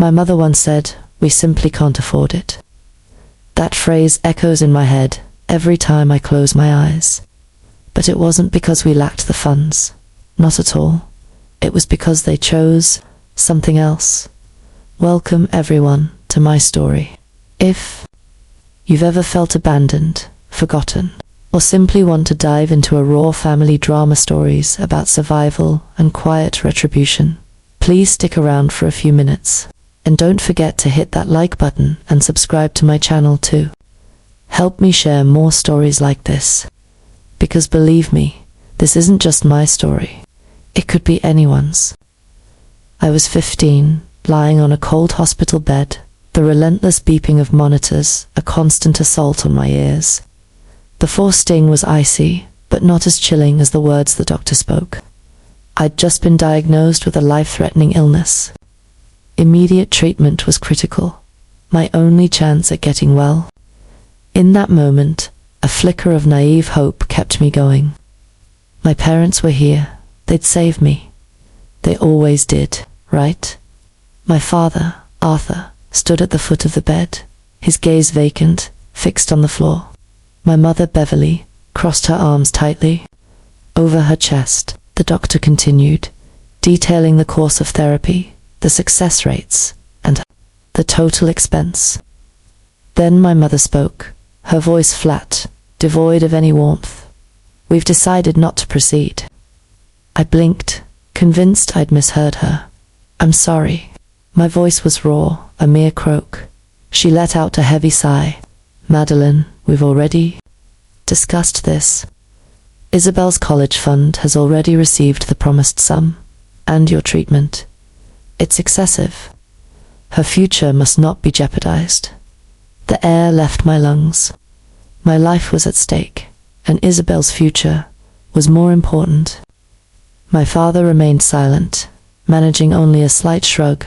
My mother once said, "We simply can't afford it." That phrase echoes in my head every time I close my eyes. But it wasn't because we lacked the funds. Not at all. It was because they chose something else. Welcome, everyone, to my story. If you've ever felt abandoned, forgotten, or simply want to dive into a raw family drama stories about survival and quiet retribution, please stick around for a few minutes. And don't forget to hit that like button and subscribe to my channel too. Help me share more stories like this. Because believe me, this isn't just my story. It could be anyone's. I was 15, lying on a cold hospital bed, the relentless beeping of monitors, a constant assault on my ears. The force sting was icy, but not as chilling as the words the doctor spoke. I'd just been diagnosed with a life-threatening illness. Immediate treatment was critical, my only chance at getting well. In that moment, a flicker of naive hope kept me going. My parents were here. They'd save me. They always did, right? My father, Arthur, stood at the foot of the bed, his gaze vacant, fixed on the floor. My mother, Beverly, crossed her arms tightly. Over her chest, the doctor continued, detailing the course of therapy, the success rates, and the total expense. Then my mother spoke, her voice flat, devoid of any warmth. "We've decided not to proceed." I blinked, convinced I'd misheard her. "I'm sorry." My voice was raw, a mere croak. She let out a heavy sigh. "Madeline, we've already discussed this. Isabel's college fund has already received the promised sum, and your treatment. It's excessive. Her future must not be jeopardized." The air left my lungs. My life was at stake, and Isabel's future was more important. My father remained silent, managing only a slight shrug,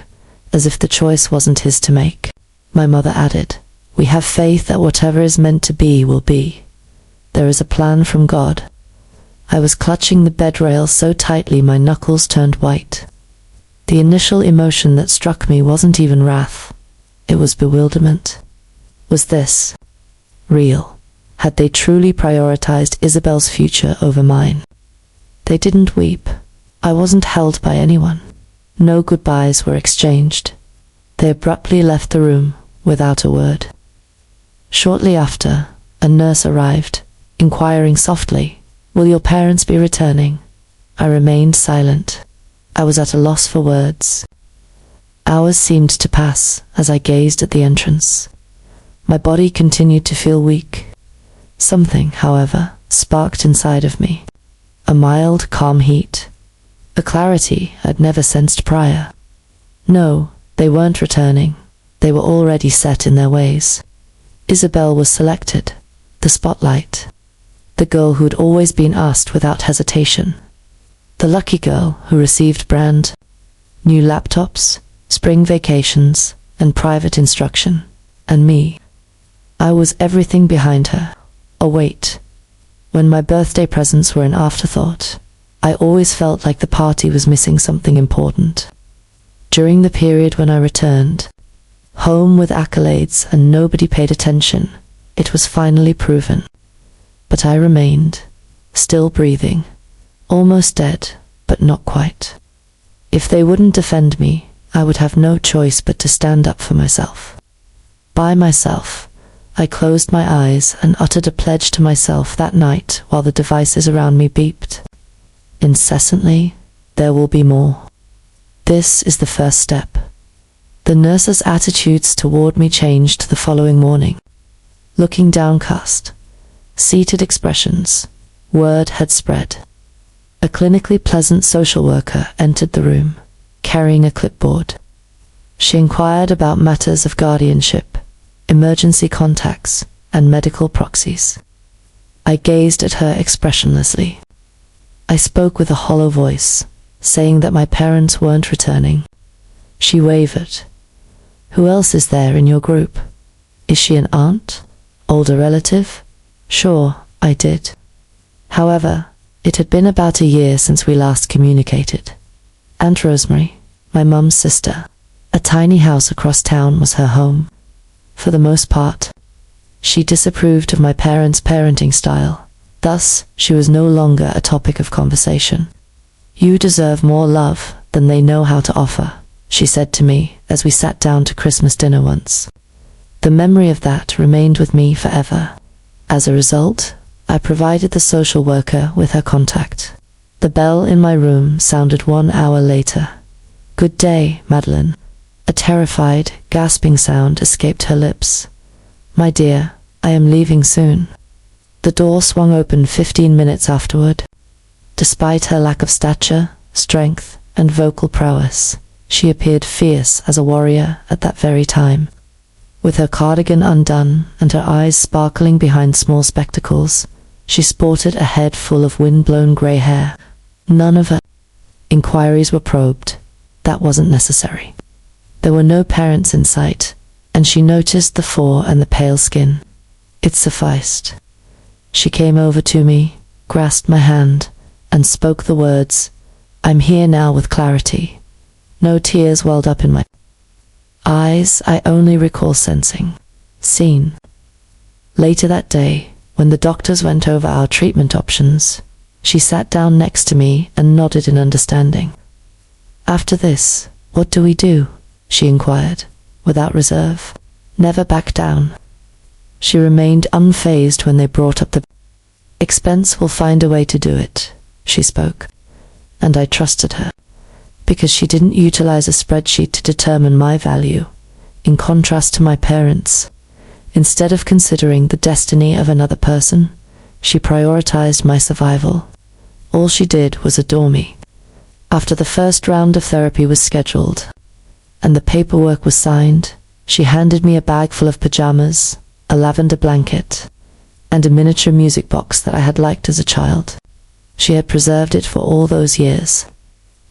as if the choice wasn't his to make. My mother added, "We have faith that whatever is meant to be will be. There is a plan from God." I was clutching the bed rail so tightly my knuckles turned white. The initial emotion that struck me wasn't even wrath. It was bewilderment. Was this real? Had they truly prioritized Isabel's future over mine? They didn't weep. I wasn't held by anyone. No goodbyes were exchanged. They abruptly left the room without a word. Shortly after, a nurse arrived, inquiring softly, "Will your parents be returning?" I remained silent. I was at a loss for words. Hours seemed to pass as I gazed at the entrance. My body continued to feel weak. Something, however, sparked inside of me. A mild, calm heat. A clarity I'd never sensed prior. No, they weren't returning. They were already set in their ways. Isabel was selected. The spotlight. The girl who'd always been asked without hesitation. The lucky girl who received brand new laptops, spring vacations, and private instruction. And me. I was everything behind her. Oh wait. When my birthday presents were an afterthought, I always felt like the party was missing something important. During the period when I returned, home with accolades and nobody paid attention, it was finally proven. But I remained, still breathing, almost dead, but not quite. If they wouldn't defend me, I would have no choice but to stand up for myself. By myself, I closed my eyes and uttered a pledge to myself that night while the devices around me beeped. Incessantly, there will be more. This is the first step. The nurse's attitudes toward me changed the following morning. Looking downcast, seated expressions, word had spread. A clinically pleasant social worker entered the room, carrying a clipboard. She inquired about matters of guardianship, emergency contacts, and medical proxies. I gazed at her expressionlessly. I spoke with a hollow voice, saying that my parents weren't returning. She wavered. "Who else is there in your group? Is she an aunt? Older relative?" Sure, I did. However, it had been about a year since we last communicated. Aunt Rosemary, my mum's sister, a tiny house across town was her home. For the most part, she disapproved of my parents' parenting style. Thus, she was no longer a topic of conversation. "You deserve more love than they know how to offer," she said to me as we sat down to Christmas dinner once. The memory of that remained with me forever. As a result, I provided the social worker with her contact. The bell in my room sounded 1 hour later. "Good day, Madeline." A terrified, gasping sound escaped her lips. "My dear, I am leaving soon." The door swung open 15 minutes afterward. Despite her lack of stature, strength, and vocal prowess, she appeared fierce as a warrior at that very time. With her cardigan undone and her eyes sparkling behind small spectacles, she sported a head full of wind-blown grey hair. None of her inquiries were probed. That wasn't necessary. There were no parents in sight, and she noticed the fur and the pale skin. It sufficed. She came over to me, grasped my hand, and spoke the words, "I'm here now," with clarity. No tears welled up in my eyes. I only recall sensing, seen. Later that day, when the doctors went over our treatment options, she sat down next to me and nodded in understanding. "After this, what do we do?" she inquired, without reserve. "Never back down." She remained unfazed when they brought up the expense. "We'll find a way to do it," she spoke, and I trusted her, because she didn't utilize a spreadsheet to determine my value. In contrast to my parents, instead of considering the destiny of another person, she prioritized my survival. All she did was adore me. After the first round of therapy was scheduled, and the paperwork was signed, she handed me a bag full of pajamas, a lavender blanket, and a miniature music box that I had liked as a child. She had preserved it for all those years.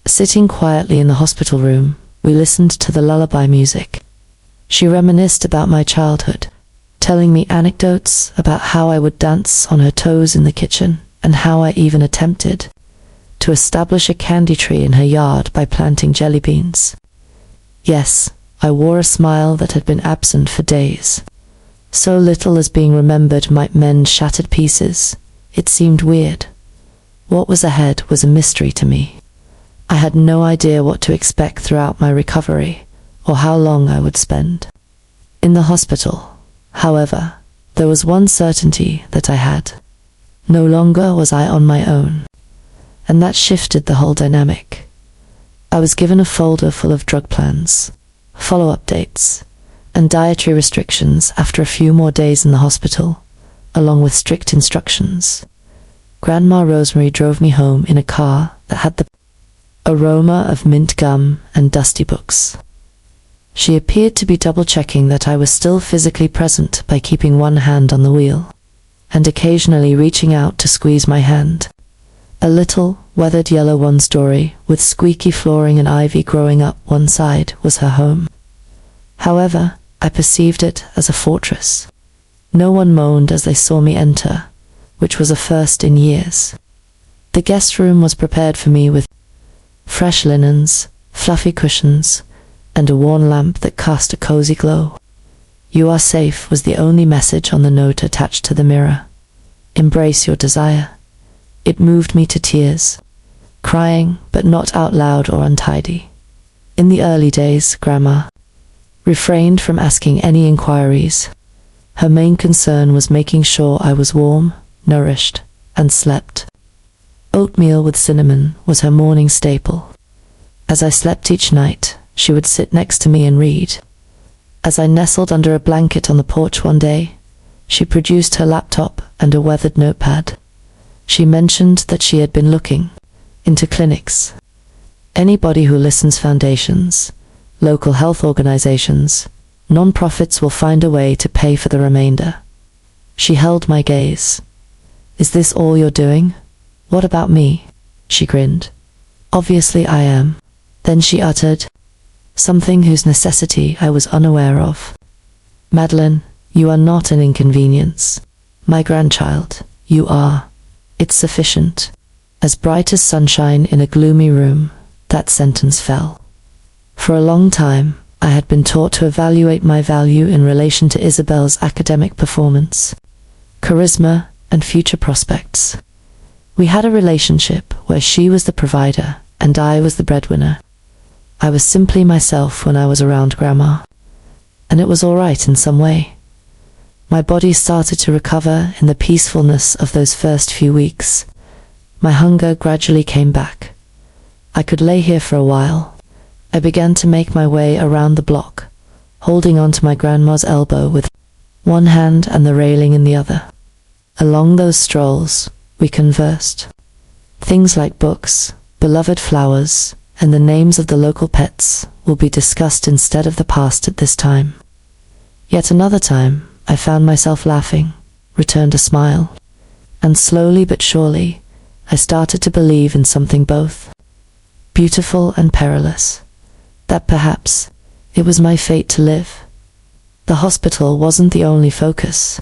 Sitting quietly in the hospital room, we listened to the lullaby music. She reminisced about my childhood, telling me anecdotes about how I would dance on her toes in the kitchen, and how I even attempted to establish a candy tree in her yard by planting jelly beans. Yes, I wore a smile that had been absent for days. So little as being remembered might mend shattered pieces, it seemed weird. What was ahead was a mystery to me. I had no idea what to expect throughout my recovery, or how long I would spend. In the hospital, however, there was one certainty that I had. No longer was I on my own, and that shifted the whole dynamic. I was given a folder full of drug plans, follow-up dates, and dietary restrictions after a few more days in the hospital, along with strict instructions. Grandma Rosemary drove me home in a car that had the aroma of mint gum and dusty books. She appeared to be double-checking that I was still physically present by keeping one hand on the wheel, and occasionally reaching out to squeeze my hand. A little, weathered yellow one-story, with squeaky flooring and ivy growing up one side, was her home. However, I perceived it as a fortress. No one moaned as they saw me enter, which was a first in years. The guest room was prepared for me with fresh linens, fluffy cushions, and a worn lamp that cast a cozy glow. "You are safe" was the only message on the note attached to the mirror. "Embrace your desire." It moved me to tears, crying, but not out loud or untidy. In the early days, Grandma refrained from asking any inquiries. Her main concern was making sure I was warm, nourished, and slept. Oatmeal with cinnamon was her morning staple. As I slept each night, she would sit next to me and read. As I nestled under a blanket on the porch one day, she produced her laptop and a weathered notepad. She mentioned that she had been looking into clinics. Anybody who listens: foundations, local health organizations, non-profits will find a way to pay for the remainder. She held my gaze. "Is this all you're doing? What about me?" She grinned. "Obviously I am." Then she uttered something whose necessity I was unaware of. "Madeline, you are not an inconvenience. My grandchild, you are. It's sufficient." As bright as sunshine in a gloomy room, that sentence fell. For a long time, I had been taught to evaluate my value in relation to Isabel's academic performance, charisma, and future prospects. We had a relationship where she was the provider and I was the breadwinner. I was simply myself when I was around Grandma, and it was all right in some way. My body started to recover in the peacefulness of those first few weeks. My hunger gradually came back. I could lay here for a while. I began to make my way around the block, holding onto my grandma's elbow with one hand and the railing in the other. Along those strolls, we conversed. Things like books, beloved flowers, and the names of the local pets will be discussed instead of the past at this time. Yet another time, I found myself laughing, returned a smile, and slowly but surely, I started to believe in something both beautiful and perilous, that perhaps it was my fate to live. The hospital wasn't the only focus.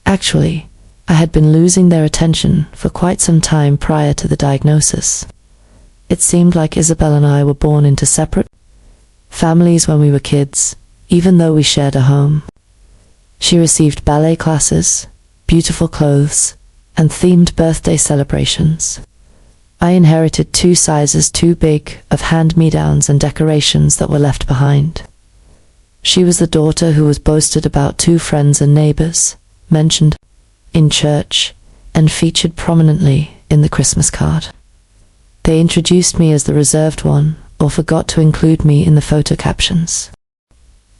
Actually, I had been losing their attention for quite some time prior to the diagnosis. It seemed like Isabel and I were born into separate families when we were kids, even though we shared a home. She received ballet classes, beautiful clothes, and themed birthday celebrations. I inherited 2 sizes too big of hand-me-downs and decorations that were left behind. She was the daughter who was boasted about to friends and neighbors, mentioned in church, and featured prominently in the Christmas card. They introduced me as the reserved one, or forgot to include me in the photo captions.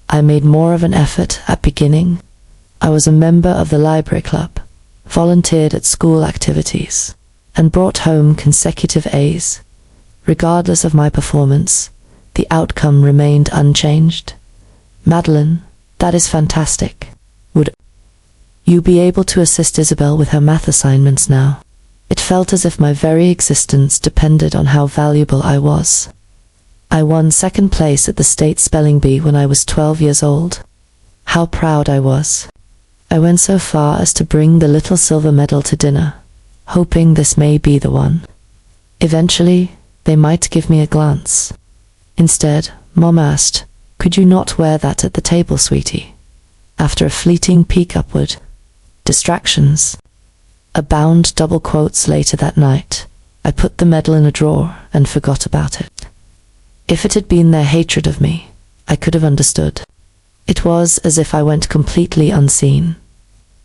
I made more of an effort at beginning. I was a member of the library club, volunteered at school activities, and brought home consecutive A's. Regardless of my performance, the outcome remained unchanged. Madeline, that is fantastic. Would you be able to assist Isabel with her math assignments now? It felt as if my very existence depended on how valuable I was. I won 2nd place at the state spelling bee when I was 12 years old. How proud I was. I went so far as to bring the little silver medal to dinner, hoping this may be the one. Eventually, they might give me a glance. Instead, Mom asked, "Could you not wear that at the table, sweetie?" After a fleeting peek upward. Distractions. A bound double quotes later that night, I put the medal in a drawer and forgot about it. If it had been their hatred of me, I could have understood. It was as if I went completely unseen.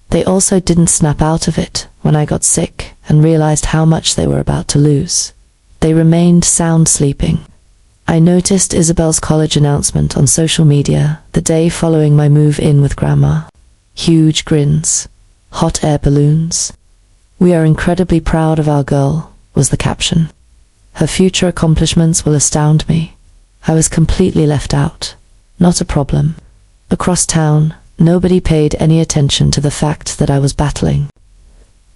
They also didn't snap out of it when I got sick and realized how much they were about to lose. They remained sound sleeping. I noticed Isabel's college announcement on social media the day following my move in with Grandma. Huge grins, hot air balloons. "We are incredibly proud of our girl," was the caption. "Her future accomplishments will astound me." I was completely left out. Not a problem. Across town, nobody paid any attention to the fact that I was battling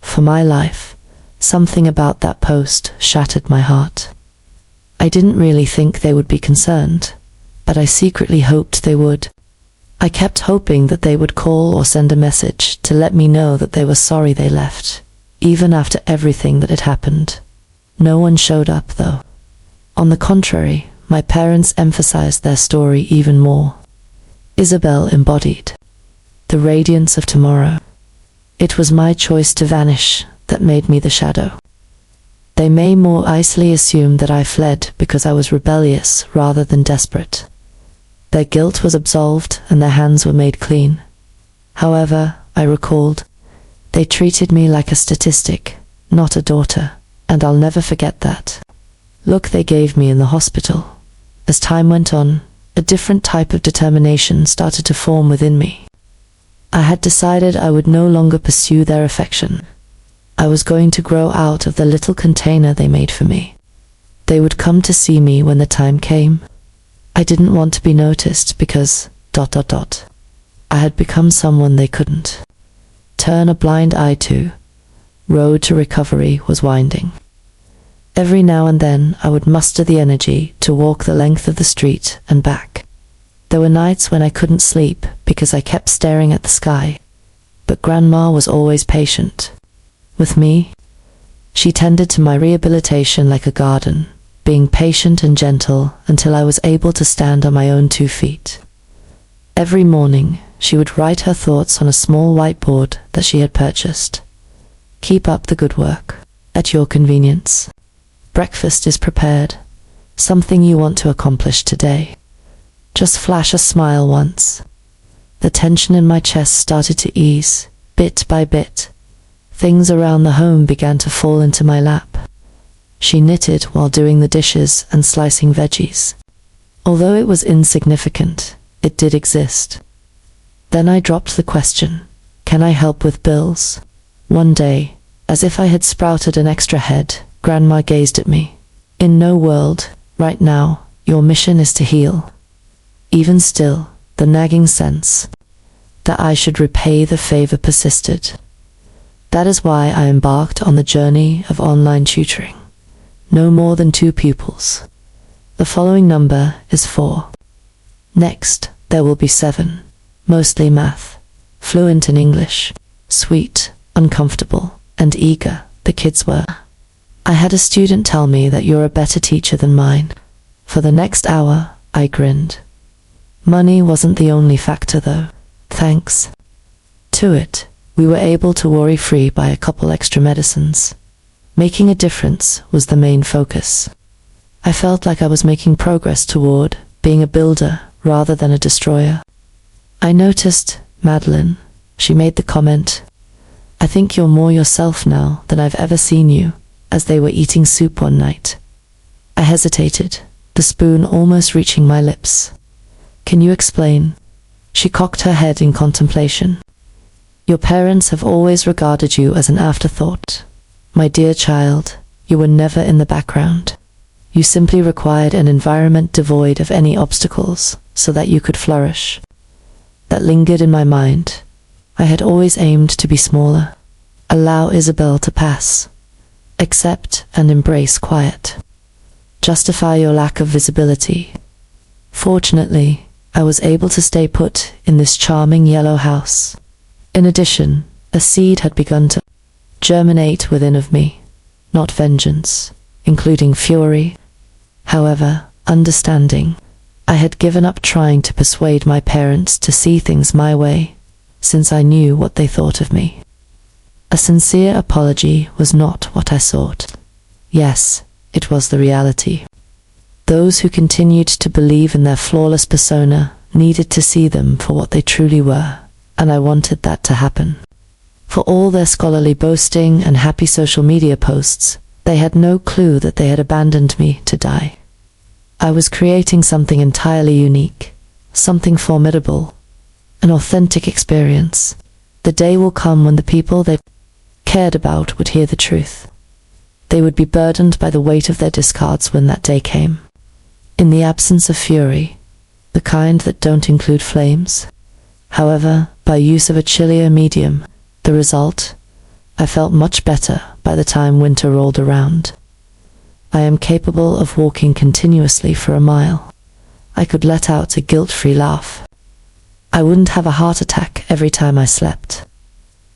for my life. Something about that post shattered my heart. I didn't really think they would be concerned, but I secretly hoped they would. I kept hoping that they would call or send a message to let me know that they were sorry they left, even after everything that had happened. No one showed up, though. On the contrary, my parents emphasized their story even more. Isabel embodied the radiance of tomorrow. It was my choice to vanish that made me the shadow. They may more easily assume that I fled because I was rebellious rather than desperate. Their guilt was absolved and their hands were made clean. However, I recalled, they treated me like a statistic, not a daughter, and I'll never forget that look they gave me in the hospital. As time went on, a different type of determination started to form within me. I had decided I would no longer pursue their affection. I was going to grow out of the little container they made for me. They would come to see me when the time came. I didn't want to be noticed because ... I had become someone they couldn't turn a blind eye to. Road to recovery was winding. Every now and then I would muster the energy to walk the length of the street and back. There were nights when I couldn't sleep because I kept staring at the sky, but Grandma was always patient with me. She tended to my rehabilitation like a garden, being patient and gentle until I was able to stand on my own 2 feet. Every morning, she would write her thoughts on a small whiteboard that she had purchased. Keep up the good work. At your convenience. Breakfast is prepared. Something you want to accomplish today. Just flash a smile once. The tension in my chest started to ease, bit by bit. Things around the home began to fall into my lap. She knitted while doing the dishes and slicing veggies. Although it was insignificant, it did exist. Then I dropped the question, can I help with bills? One day, as if I had sprouted an extra head, Grandma gazed at me. In no world, right now, your mission is to heal. Even still, the nagging sense that I should repay the favor persisted. That is why I embarked on the journey of online tutoring. No more than 2 pupils. The following number is 4. Next, there will be 7. Mostly math. Fluent in English. Sweet, uncomfortable, and eager, the kids were. I had a student tell me that you're a better teacher than mine. For the next hour, I grinned. Money wasn't the only factor though. Thanks to it, we were able to worry-free buy a couple extra medicines. Making a difference was the main focus. I felt like I was making progress toward being a builder rather than a destroyer. I noticed Madeline. She made the comment, I think you're more yourself now than I've ever seen you, as they were eating soup one night. I hesitated, the spoon almost reaching my lips. Can you explain? She cocked her head in contemplation. Your parents have always regarded you as an afterthought. My dear child, you were never in the background. You simply required an environment devoid of any obstacles so that you could flourish. That lingered in my mind. I had always aimed to be smaller. Allow Isabel to pass. Accept and embrace quiet. Justify your lack of visibility. Fortunately, I was able to stay put in this charming yellow house. In addition, a seed had begun to germinate within of me, not vengeance, including fury. However, understanding. I had given up trying to persuade my parents to see things my way, since I knew what they thought of me. A sincere apology was not what I sought. Yes, it was the reality. Those who continued to believe in their flawless persona needed to see them for what they truly were, and I wanted that to happen. For all their scholarly boasting and happy social media posts, they had no clue that they had abandoned me to die. I was creating something entirely unique, something formidable, an authentic experience. The day will come when the people they cared about would hear the truth. They would be burdened by the weight of their discards when that day came. In the absence of fury, the kind that don't include flames, however, by use of a chillier medium, the result, I felt much better by the time winter rolled around. I am capable of walking continuously for a mile. I could let out a guilt-free laugh. I wouldn't have a heart attack every time I slept.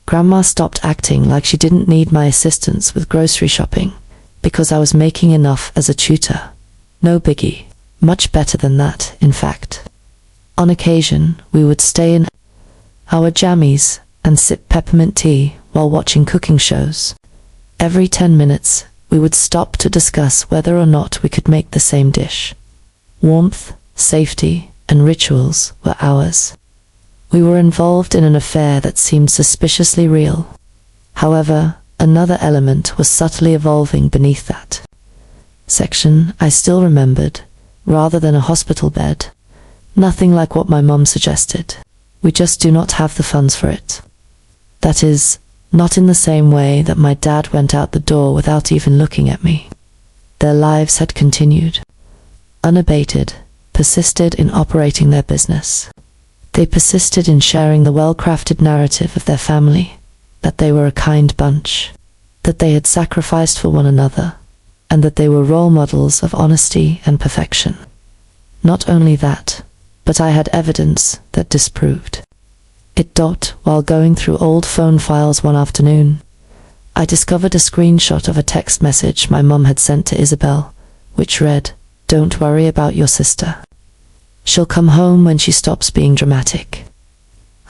Grandma stopped acting like she didn't need my assistance with grocery shopping, because I was making enough as a tutor. No biggie. Much better than that, in fact. On occasion, we would stay in our jammies and sip peppermint tea while watching cooking shows. Every 10 minutes, we would stop to discuss whether or not we could make the same dish. Warmth, safety, and rituals were ours. We were involved in an affair that seemed suspiciously real. However, another element was subtly evolving beneath that section I still remembered. Rather than a hospital bed. Nothing like what my mum suggested. We just do not have the funds for it. That is, not in the same way that my dad went out the door without even looking at me. Their lives had continued. Unabated, persisted in operating their business. They persisted in sharing the well-crafted narrative of their family, that they were a kind bunch, that they had sacrificed for one another, and that they were role models of honesty and perfection. Not only that, but I had evidence that disproved it. While going through old phone files one afternoon, I discovered a screenshot of a text message my mum had sent to Isabel, which read, "Don't worry about your sister. She'll come home when she stops being dramatic."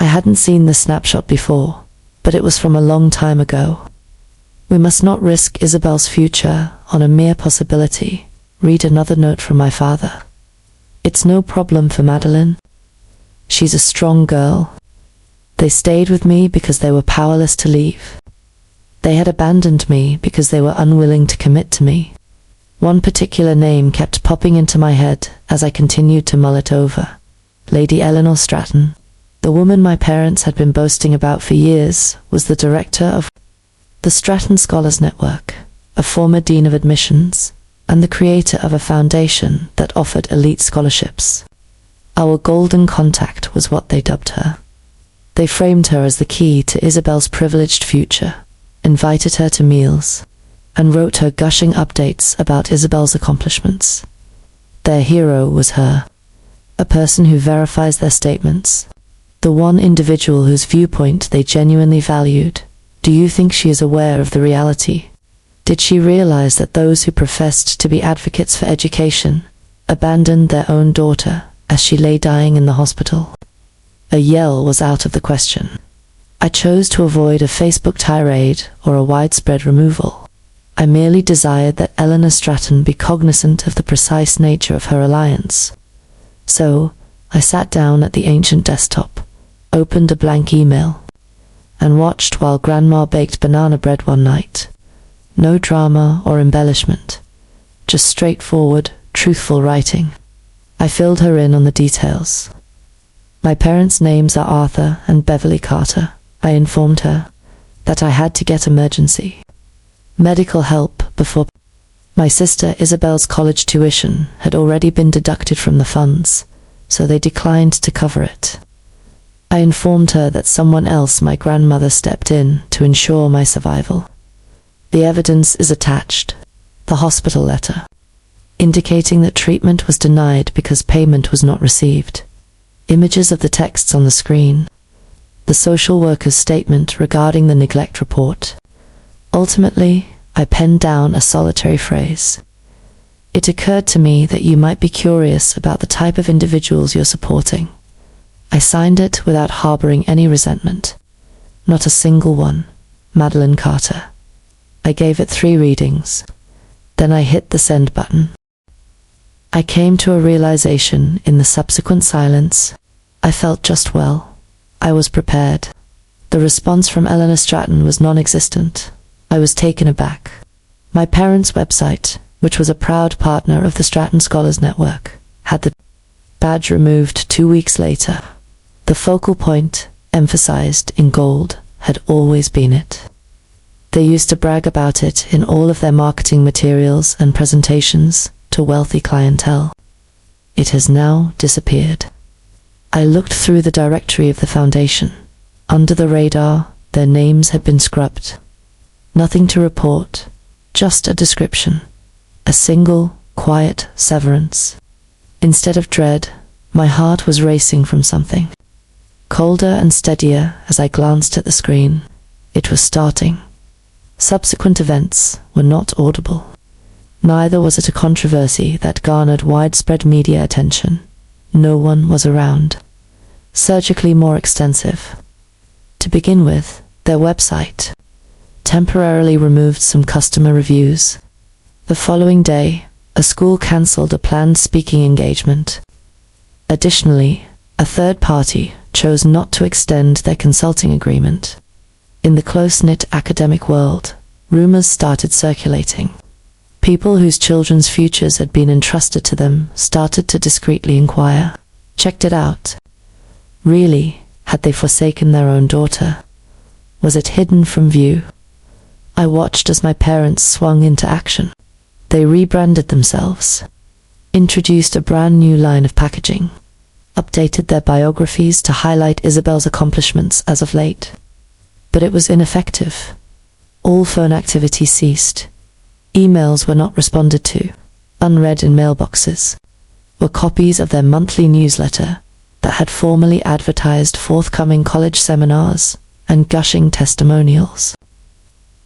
I hadn't seen the snapshot before, but it was from a long time ago. "We must not risk Isabel's future on a mere possibility," read another note from my father. "It's no problem for Madeline. She's a strong girl. They stayed with me because they were powerless to leave. They had abandoned me because they were unwilling to commit to me." One particular name kept popping into my head as I continued to mull it over. Lady Eleanor Stratton, the woman my parents had been boasting about for years, was the director of the Stratton Scholars Network, a former dean of admissions, and the creator of a foundation that offered elite scholarships. Our golden contact was what they dubbed her. They framed her as the key to Isabel's privileged future, invited her to meals, and wrote her gushing updates about Isabel's accomplishments. Their hero was her, a person who verifies their statements, the one individual whose viewpoint they genuinely valued. Do you think she is aware of the reality? Did she realize that those who professed to be advocates for education abandoned their own daughter as she lay dying in the hospital? A yell was out of the question. I chose to avoid a Facebook tirade or a widespread removal. I merely desired that Eleanor Stratton be cognizant of the precise nature of her alliance. So, I sat down at the ancient desktop, opened a blank email, and watched while Grandma baked banana bread one night. No drama or embellishment, just straightforward, truthful writing. I filled her in on the details. "My parents' names are Arthur and Beverly Carter," I informed her, "that I had to get emergency medical help before my sister Isabel's college tuition had already been deducted from the funds, so they declined to cover it. I informed her that someone else, my grandmother, stepped in to ensure my survival. The evidence is attached, the hospital letter, indicating that treatment was denied because payment was not received. Images of the texts on the screen, the social worker's statement regarding the neglect report. Ultimately, I penned down a solitary phrase. "It occurred to me that you might be curious about the type of individuals you're supporting." I signed it without harboring any resentment. Not a single one. Madeline Carter. I gave it 3 readings. Then I hit the send button. I came to a realization in the subsequent silence. I felt just well. I was prepared. The response from Eleanor Stratton was non-existent. I was taken aback. My parents' website, which was a proud partner of the Stratton Scholars Network, had the badge removed 2 weeks later. The focal point, emphasized in gold, had always been it. They used to brag about it in all of their marketing materials and presentations to wealthy clientele. It has now disappeared. I looked through the directory of the foundation. Under the radar, their names had been scrubbed. Nothing to report, just a description. A single, quiet severance. Instead of dread, my heart was racing from something. Colder and steadier as I glanced at the screen. It was starting. Subsequent events were not audible. Neither was it a controversy that garnered widespread media attention. No one was around. Surgically more extensive. To begin with, their website temporarily removed some customer reviews. The following day, a school cancelled a planned speaking engagement. Additionally, a third party chose not to extend their consulting agreement. In the close-knit academic world, rumors started circulating. People whose children's futures had been entrusted to them started to discreetly inquire. Checked it out. Really, had they forsaken their own daughter? Was it hidden from view? I watched as my parents swung into action. They rebranded themselves, introduced a brand new line of packaging, updated their biographies to highlight Isabel's accomplishments as of late. But it was ineffective. All phone activity ceased. Emails were not responded to. Unread in mailboxes were copies of their monthly newsletter that had formally advertised forthcoming college seminars and gushing testimonials.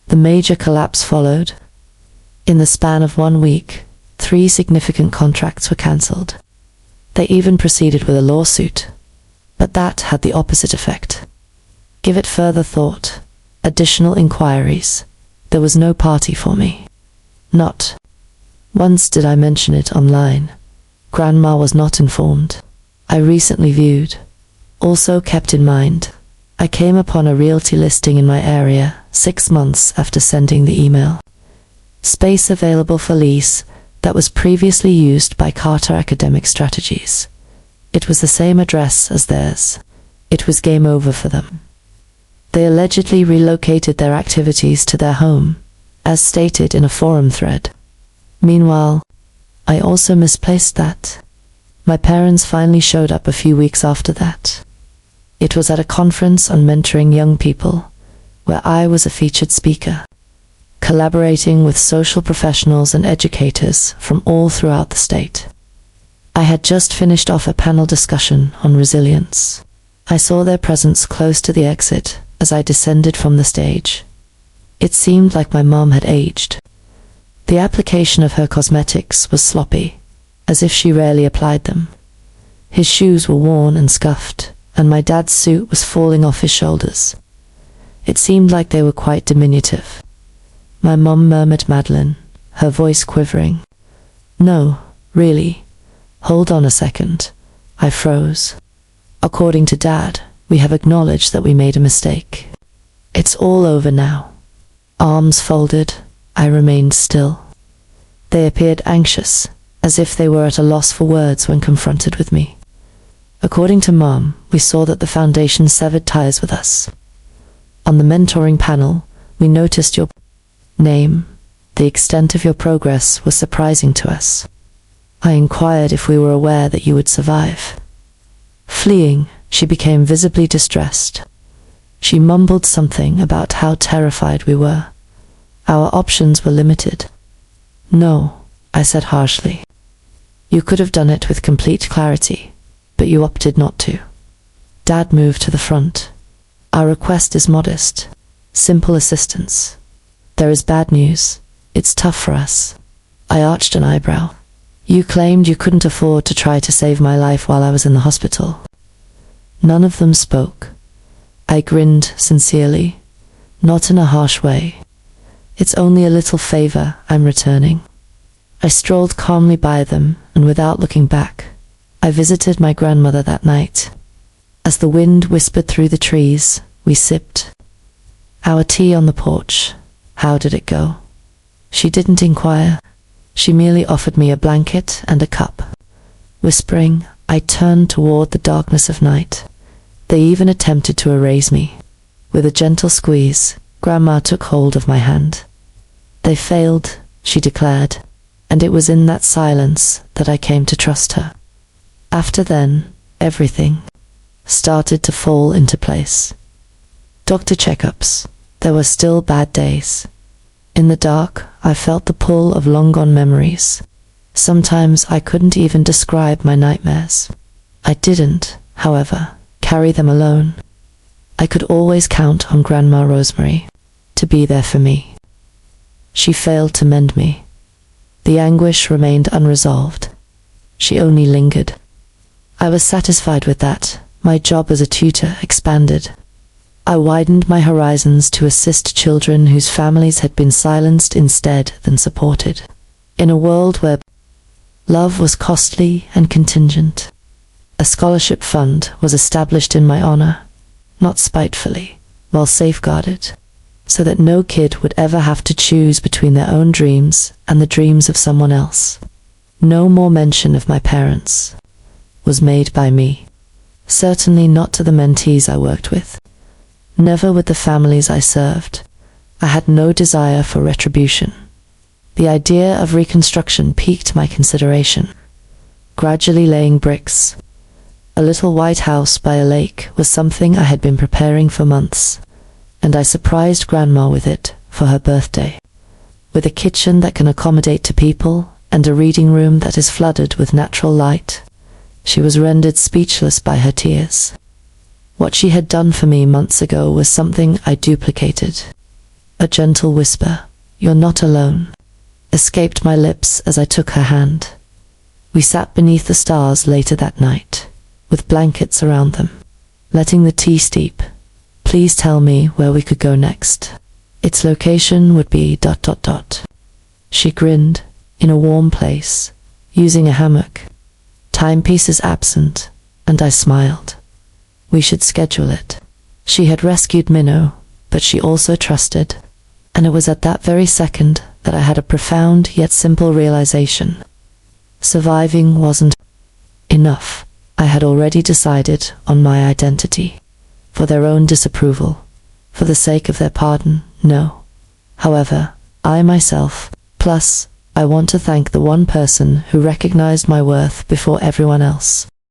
The major collapse followed. In the span of 1 week, 3 significant contracts were cancelled. They even proceeded with a lawsuit, but that had the opposite effect. Give it further thought, additional inquiries. There was no party for me. Not once did I mention it online. Grandma was not informed. I recently viewed. Also kept in mind, I came upon a realty listing in my area 6 months after sending the email. Space available for lease that was previously used by Carter Academic Strategies. It was the same address as theirs. It was game over for them. They allegedly relocated their activities to their home, as stated in a forum thread. Meanwhile, I also misplaced that. My parents finally showed up a few weeks after that. It was at a conference on mentoring young people, where I was a featured speaker, collaborating with social professionals and educators from all throughout the state. I had just finished off a panel discussion on resilience. I saw their presence close to the exit as I descended from the stage. It seemed like my mom had aged. The application of her cosmetics was sloppy, as if she rarely applied them. His shoes were worn and scuffed, and my dad's suit was falling off his shoulders. It seemed like they were quite diminutive. My mum murmured Madeline, her voice quivering. "No, really. Hold on a second." I froze. According to Dad, we have acknowledged that we made a mistake. It's all over now. Arms folded, I remained still. They appeared anxious, as if they were at a loss for words when confronted with me. According to Mom, we saw that the foundation severed ties with us. On the mentoring panel, we noticed your name. The extent of your progress was surprising to us. I inquired if we were aware that you would survive. Fleeing, she became visibly distressed. She mumbled something about how terrified we were. Our options were limited. "No," I said harshly. "You could have done it with complete clarity, but you opted not to." Dad moved to the front. "Our request is modest. Simple assistance. There is bad news. It's tough for us." I arched an eyebrow. "You claimed you couldn't afford to try to save my life while I was in the hospital." None of them spoke. I grinned sincerely, not in a harsh way. "It's only a little favor I'm returning." I strolled calmly by them, and without looking back, I visited my grandmother that night. As the wind whispered through the trees, we sipped our tea on the porch. How did it go? She didn't inquire. She merely offered me a blanket and a cup. Whispering, I turned toward the darkness of night. They even attempted to erase me. With a gentle squeeze, Grandma took hold of my hand. "They failed," she declared, and it was in that silence that I came to trust her. After then, everything started to fall into place. Doctor checkups. There were still bad days. In the dark, I felt the pull of long-gone memories. Sometimes I couldn't even describe my nightmares. I didn't, however, carry them alone. I could always count on Grandma Rosemary to be there for me. She failed to mend me. The anguish remained unresolved. She only lingered. I was satisfied with that. My job as a tutor expanded. I widened my horizons to assist children whose families had been silenced instead than supported. In a world where love was costly and contingent, a scholarship fund was established in my honor, not spitefully, well safeguarded, so that no kid would ever have to choose between their own dreams and the dreams of someone else. No more mention of my parents was made by me. Certainly not to the mentees I worked with. Never with the families I served. I had no desire for retribution. The idea of reconstruction piqued my consideration. Gradually laying bricks. A little white house by a lake was something I had been preparing for months, and I surprised Grandma with it for her birthday. With a kitchen that can accommodate 2 people and a reading room that is flooded with natural light, she was rendered speechless by her tears. What she had done for me months ago was something I duplicated. A gentle whisper, "You're not alone." escaped my lips as I took her hand. We sat beneath the stars later that night, with blankets around them, letting the tea steep. Please tell me where we could go next. Its location would be ... She grinned, in a warm place, using a hammock. Timepieces absent, and I smiled. We should schedule it. She had rescued Minnow, but she also trusted, and it was at that very second that I had a profound yet simple realization. Surviving wasn't enough. I had already decided on my identity. For their own disapproval, for the sake of their pardon, no. However, I myself, plus, I want to thank the one person who recognized my worth before everyone else.